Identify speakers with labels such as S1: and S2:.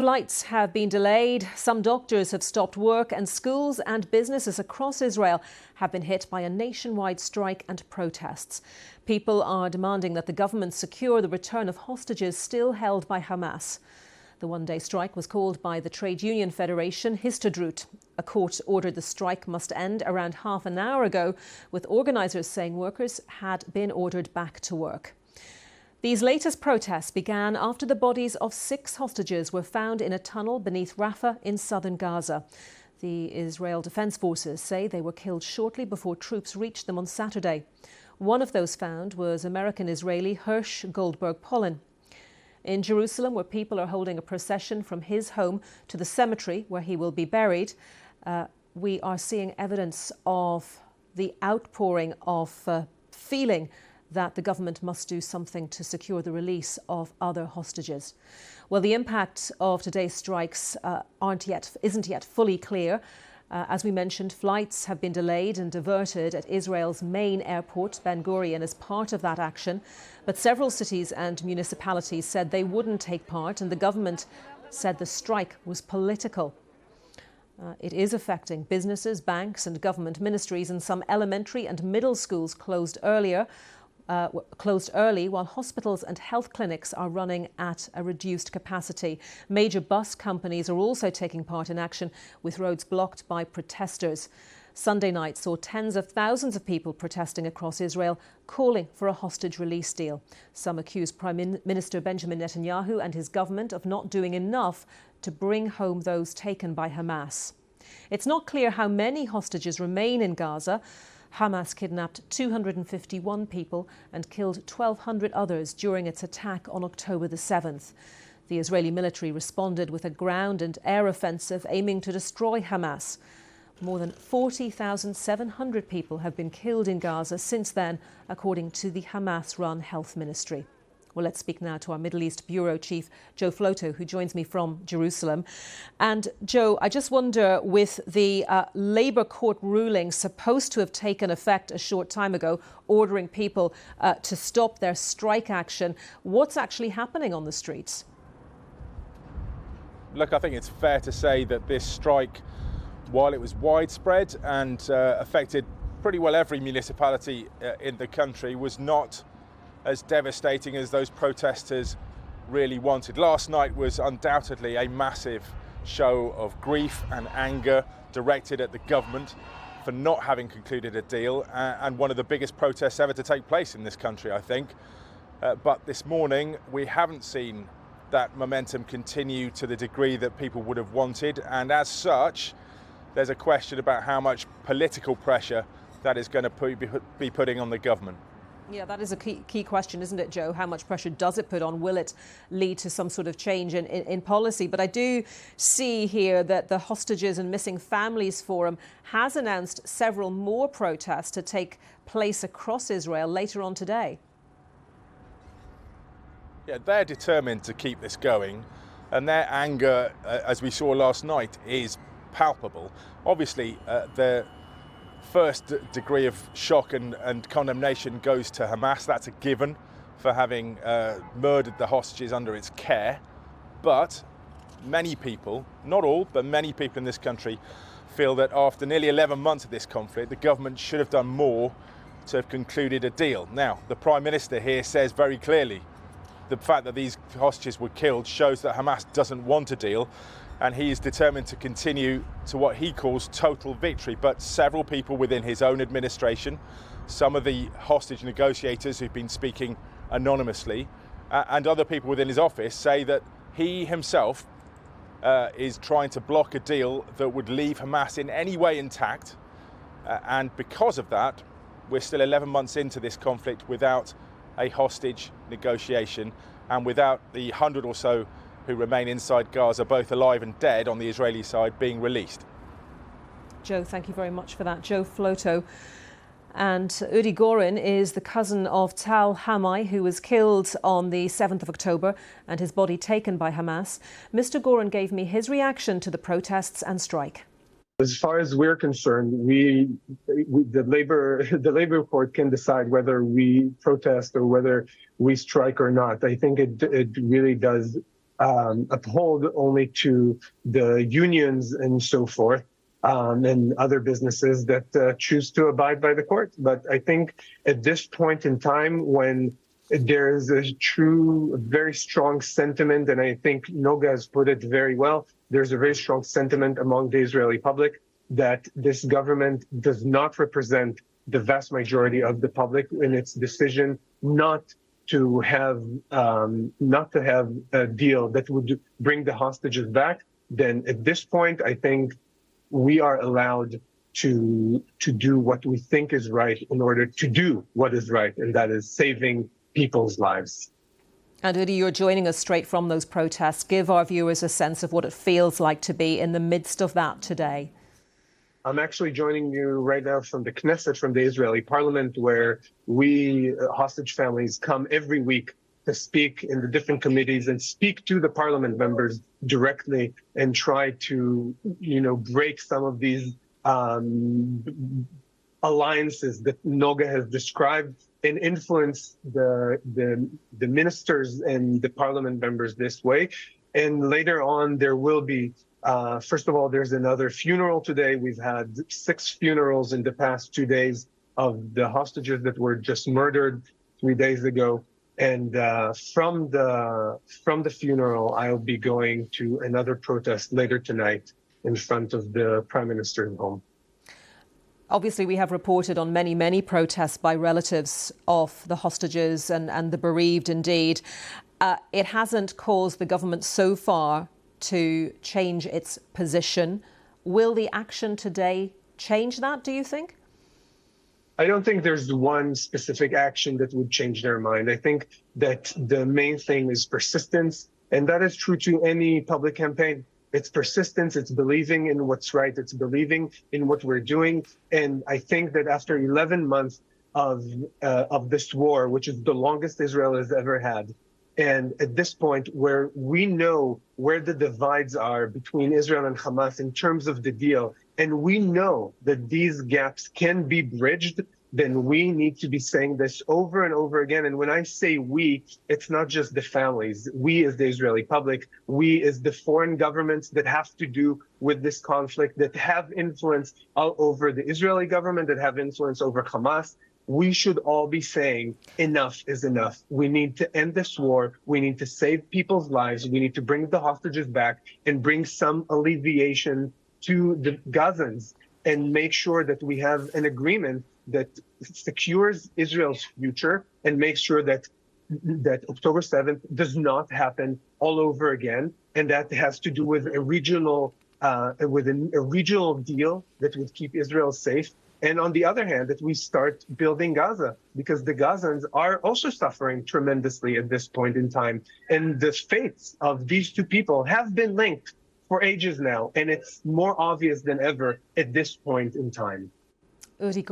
S1: Flights have been delayed, some doctors have stopped work, and schools and businesses across Israel have been hit by a nationwide strike and protests. People are demanding that the government secure the return of hostages still held by Hamas. The one-day strike was called by the trade union federation Histadrut. A court ordered the strike must end around half an hour ago, with organisers saying workers had been ordered back to work. These latest protests began after the bodies of 6 hostages were found in a tunnel beneath Rafah in southern Gaza. The Israel Defense Forces say they were killed shortly before troops reached them on Saturday. One of those found was American-Israeli Hirsch Goldberg-Polin. In Jerusalem, where people are holding a procession from his home to the cemetery where he will be buried, we are seeing evidence of the outpouring of feeling that the government must do something to secure the release of other hostages. Well, the impact of today's strikes isn't yet fully clear. As we mentioned, flights have been delayed and diverted at Israel's main airport, Ben Gurion, as part of that action. But several cities and municipalities said they wouldn't take part, and the government said the strike was political. It is affecting businesses, banks and government ministries, and some elementary and middle schools closed early, while hospitals and health clinics are running at a reduced capacity. Major bus companies are also taking part in action, with roads blocked by protesters. Sunday night saw tens of thousands of people protesting across Israel, calling for a hostage release deal. Some accuse Prime Minister Benjamin Netanyahu and his government of not doing enough to bring home those taken by Hamas. It's not clear how many hostages remain in Gaza. Hamas kidnapped 251 people and killed 1,200 others during its attack on October the 7th. The Israeli military responded with a ground and air offensive aiming to destroy Hamas. More than 40,700 people have been killed in Gaza since then, according to the Hamas-run health ministry. Well, let's speak now to our Middle East Bureau Chief, Joe Floto, who joins me from Jerusalem. And Joe, I just wonder, with the Labour court ruling supposed to have taken effect a short time ago, ordering people to stop their strike action, what's actually happening on the streets?
S2: Look, I think it's fair to say that this strike, while it was widespread and affected pretty well every municipality in the country, was not as devastating as those protesters really wanted. Last night was undoubtedly a massive show of grief and anger directed at the government for not having concluded a deal, and one of the biggest protests ever to take place in this country, I think. But this morning we haven't seen that momentum continue to the degree that people would have wanted, and as such there's a question about how much political pressure that is going to be putting on the government.
S1: Yeah, that is a key question, isn't it, Joe? How much pressure does it put on? Will it lead to some sort of change in policy? But I do see here that the Hostages and Missing Families Forum has announced several more protests to take place across Israel later on today.
S2: Yeah, they're determined to keep this going, and their anger, as we saw last night, is palpable. Obviously, the first degree of shock and condemnation goes to Hamas. That's a given for having murdered the hostages under its care. But many people, not all, but many people in this country feel that after nearly 11 months of this conflict, the government should have done more to have concluded a deal. Now, the Prime Minister here says very clearly the fact that these hostages were killed shows that Hamas doesn't want a deal, and he is determined to continue to what he calls total victory. But several people within his own administration, some of the hostage negotiators who've been speaking anonymously, and other people within his office say that he himself is trying to block a deal that would leave Hamas in any way intact. And because of that, we're still 11 months into this conflict without a hostage negotiation and without the 100 or so who remain inside Gaza, both alive and dead on the Israeli side, being released.
S1: Joe, thank you very much for that. Joe Floto. And Udi Gorin is the cousin of Tal Hamai, who was killed on the 7th of October and his body taken by Hamas. Mr. Gorin gave me his reaction to the protests and strike.
S3: As far as we're concerned, the labor court can decide whether we protest or whether we strike or not. I think it really does uphold only to the unions and so forth, and other businesses that choose to abide by the court. But I think at this point in time, when there's a very strong sentiment, and I think Noga has put it very well, there's a very strong sentiment among the Israeli public that this government does not represent the vast majority of the public in its decision not to have a deal that would bring the hostages back. Then at this point, I think we are allowed to do what we think is right in order to do what is right, and that is saving people's lives.
S1: And Udi, you're joining us straight from those protests. Give our viewers a sense of what it feels like to be in the midst of that today.
S3: I'm actually joining you right now from the Knesset, from the Israeli parliament, where we hostage families come every week to speak in the different committees and speak to the parliament members directly and try to, break some of these alliances that Noga has described and influence the ministers and the parliament members this way. And later on, there will be, first of all, there's another funeral today. We've had 6 funerals in the past 2 days of the hostages that were just murdered 3 days ago. And from the funeral, I'll be going to another protest later tonight in front of the Prime Minister's home.
S1: Obviously, we have reported on many, many protests by relatives of the hostages and the bereaved indeed. It hasn't caused the government so far to change its position. Will the action today change that, do you think?
S3: I don't think there's one specific action that would change their mind. I think that the main thing is persistence, and that is true to any public campaign. It's persistence, it's believing in what's right, it's believing in what we're doing. And I think that after 11 months of this war, which is the longest Israel has ever had, and at this point where we know where the divides are between Israel and Hamas in terms of the deal, and we know that these gaps can be bridged, then we need to be saying this over and over again. And when I say we, it's not just the families. We as the Israeli public, we as the foreign governments that have to do with this conflict, that have influence all over the Israeli government, that have influence over Hamas. We should all be saying enough is enough. We need to end this war. We need to save people's lives. We need to bring the hostages back and bring some alleviation to the Gazans and make sure that we have an agreement that secures Israel's future and makes sure that October 7th does not happen all over again. And that has to do with a regional deal that would keep Israel safe. And on the other hand, that we start building Gaza, because the Gazans are also suffering tremendously at this point in time. And the fates of these two people have been linked for ages now. And it's more obvious than ever at this point in time.
S1: Udi